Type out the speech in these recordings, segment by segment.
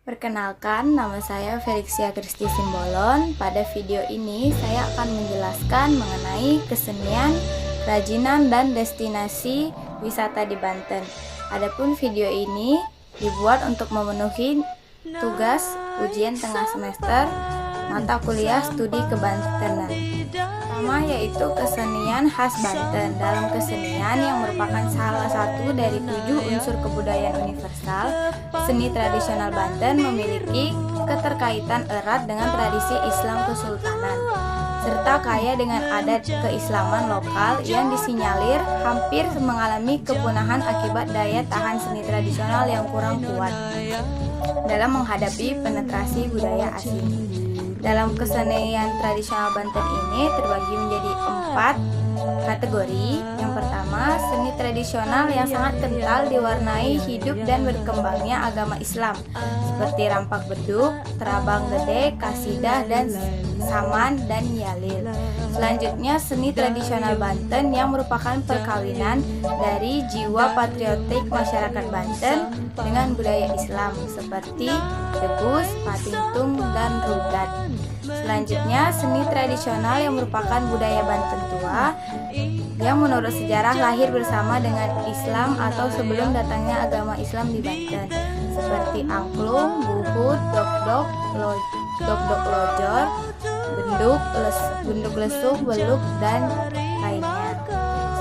Perkenalkan, nama saya Felixia Kristi Simbolon. Pada video ini, saya akan menjelaskan mengenai kesenian, kerajinan, dan destinasi wisata di Banten. Adapun video ini dibuat untuk memenuhi tugas ujian tengah semester mata kuliah studi kebantenan. Pertama yaitu kesenian khas Banten. Dalam kesenian yang merupakan salah satu dari 7 unsur kebudayaan universal, seni tradisional Banten memiliki keterkaitan erat dengan tradisi Islam Kesultanan, serta kaya dengan adat keislaman lokal yang disinyalir hampir mengalami kepunahan akibat daya tahan seni tradisional yang kurang kuat dalam menghadapi penetrasi budaya asing. Dalam kesenian tradisional Banten ini terbagi menjadi 4 kategori. Yang pertama, seni tradisional yang sangat kental diwarnai hidup dan berkembangnya agama Islam, seperti rampak beduk, terabang gede, kasidah, dan saman dan yalil. Selanjutnya, seni tradisional Banten yang merupakan perkawinan dari jiwa patriotik masyarakat Banten dengan budaya Islam, seperti debus, patingtung, dan rudat. Selanjutnya, seni tradisional yang merupakan budaya Banten tua yang menurut sejarah lahir bersama dengan Islam atau sebelum datangnya agama Islam di Banten, seperti angklung, buhut, dok-dok, lojor, benduk lesung, beluk, dan lainnya.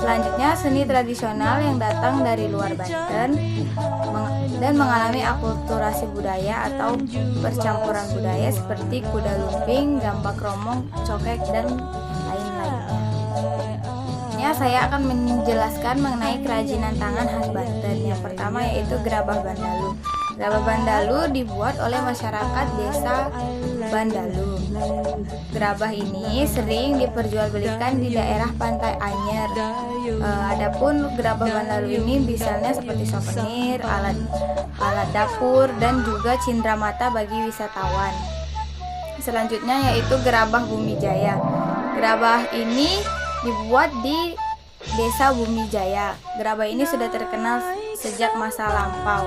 Selanjutnya, seni tradisional yang datang dari luar Banten dan mengalami akulturasi budaya atau percampuran budaya seperti kuda lumping, gambak kromong, cokek, dan lain-lainnya. Saya akan menjelaskan mengenai kerajinan tangan khas Banten. Yang pertama yaitu gerabah Bandalu. Gerabah Bandalu dibuat oleh masyarakat desa Bandalu. Gerabah ini sering diperjualbelikan di daerah Pantai Anyer. Adapun gerabah Bandalu ini misalnya seperti souvenir, alat dapur, dan juga cindramata bagi wisatawan. Selanjutnya yaitu gerabah Bumi Jaya. Gerabah ini dibuat di Desa Bumi Jaya. Gerabah ini sudah terkenal sejak masa lampau.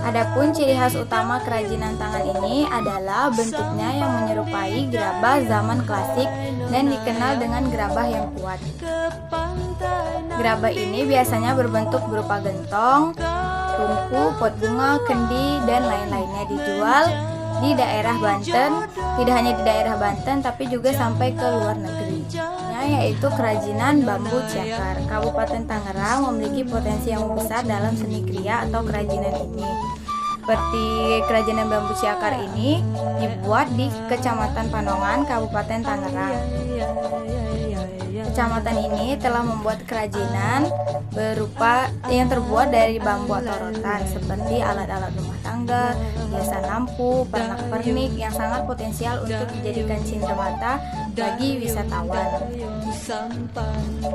Adapun ciri khas utama kerajinan tangan ini adalah bentuknya yang menyerupai gerabah zaman klasik dan dikenal dengan gerabah yang kuat. Gerabah ini biasanya berbentuk berupa gentong, tungku, pot bunga, kendi, dan lain-lainnya, dijual di daerah Banten. Tidak hanya di daerah Banten tapi juga sampai ke luar negeri, yaitu kerajinan bambu ciakar. Kabupaten Tangerang memiliki potensi yang besar dalam seni kriya atau kerajinan ini. Seperti kerajinan bambu ciakar ini dibuat di Kecamatan Panongan, Kabupaten Tangerang. Kecamatan ini telah membuat kerajinan berupa yang terbuat dari bambu atau rotan, seperti alat-alat rumah tangga, hiasan lampu, pernak-pernik yang sangat potensial untuk dijadikan cindramata bagi wisatawan.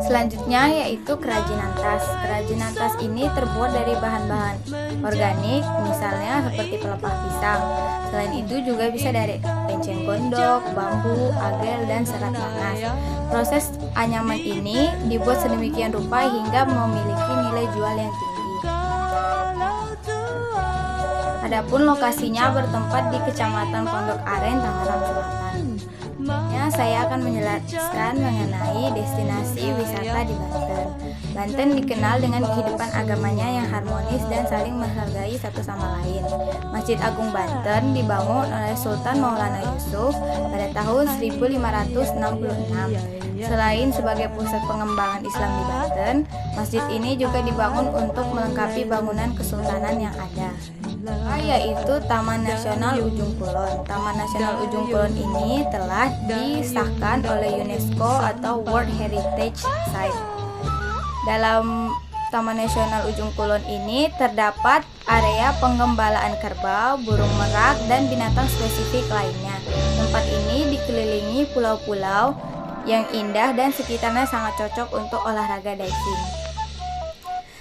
Selanjutnya yaitu kerajinan tas. Kerajinan tas ini terbuat dari bahan-bahan organik, misalnya seperti pelepah pisang. Selain itu juga bisa dari penceng gondok, bambu, agel, dan serat nanas. Proses anyaman ini dibuat sedemikian rupa hingga memiliki nilai jual yang tinggi. Adapun lokasinya bertempat di Kecamatan Pondok Aren, Tangerang Selatan. Saya akan menjelaskan mengenai destinasi wisata di Banten. Banten dikenal dengan kehidupan agamanya yang harmonis dan saling menghargai satu sama lain. Masjid Agung Banten dibangun oleh Sultan Maulana Yusuf pada tahun 1566. Selain sebagai pusat pengembangan Islam di Banten, masjid ini juga dibangun untuk melengkapi bangunan kesultanan yang ada, yaitu Taman Nasional Ujung Kulon. Taman Nasional Ujung Kulon ini telah disahkan oleh UNESCO atau World Heritage Site. Dalam Taman Nasional Ujung Kulon ini terdapat area pengembalaan kerbau, burung merak, dan binatang spesifik lainnya. Tempat ini dikelilingi pulau-pulau yang indah dan sekitarnya sangat cocok untuk olahraga diving.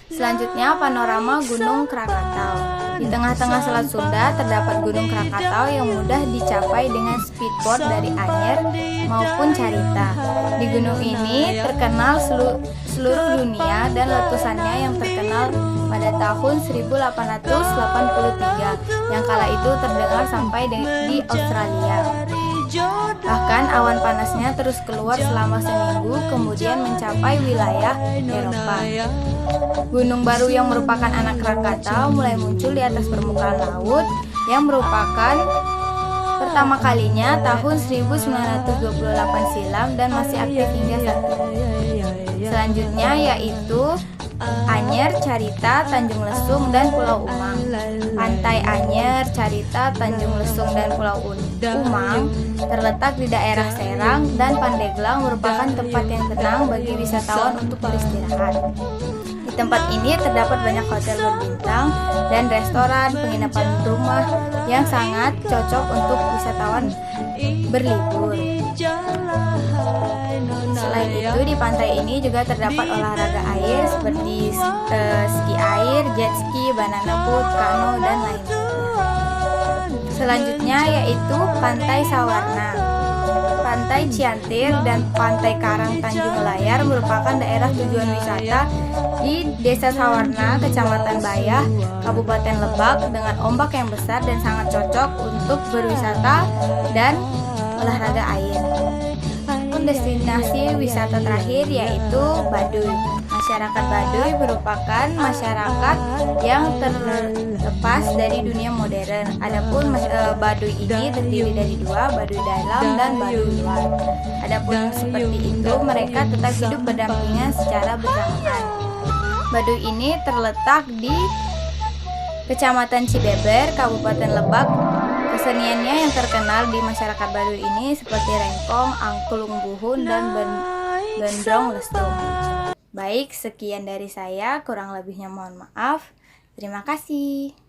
Selanjutnya panorama Gunung Krakatau. Di tengah-tengah Selat Sunda terdapat Gunung Krakatau yang mudah dicapai dengan speedboat dari Anyer maupun Carita. Di gunung ini terkenal seluruh dunia dan letusannya yang terkenal pada tahun 1883 yang kala itu terdengar sampai di Australia. Bahkan awan panasnya terus keluar selama seminggu, kemudian mencapai wilayah Eropa. Gunung baru yang merupakan anak Krakatau mulai muncul di atas permukaan laut, yang merupakan pertama kalinya tahun 1928 silam dan masih aktif hingga saat ini. Selanjutnya yaitu Anyer, Carita, Tanjung Lesung, dan Pulau Umang. Pantai Anyer, Carita, Tanjung Lesung, dan Pulau Umang terletak di daerah Serang dan Pandeglang, merupakan tempat yang tenang bagi wisatawan untuk beristirahat. Di tempat ini terdapat banyak hotel berbintang dan restoran, penginapan rumah yang sangat cocok untuk wisatawan berlibur. Selain itu, di pantai ini juga terdapat olahraga air seperti ski air, jet ski, banana boat, kano, dan lainnya. Selanjutnya yaitu Pantai Sawarna. Pantai Ciantir dan Pantai Karang Tanjung Layar merupakan daerah tujuan wisata di Desa Sawarna, Kecamatan Bayah, Kabupaten Lebak, dengan ombak yang besar dan sangat cocok untuk berwisata dan olahraga air. Destinasi wisata terakhir yaitu Baduy. Masyarakat Baduy merupakan masyarakat yang terlepas dari dunia modern. Adapun Baduy ini terdiri dari dua, Baduy dalam dan Baduy luar. Adapun seperti itu, mereka tetap hidup berdampingan secara bersamaan. Baduy ini terletak di Kecamatan Cibeber, Kabupaten Lebak. Keseniannya yang terkenal di masyarakat Baduy ini seperti rengkong, angklung buhun, dan gendrong lesung. Baik, sekian dari saya, kurang lebihnya mohon maaf. Terima kasih.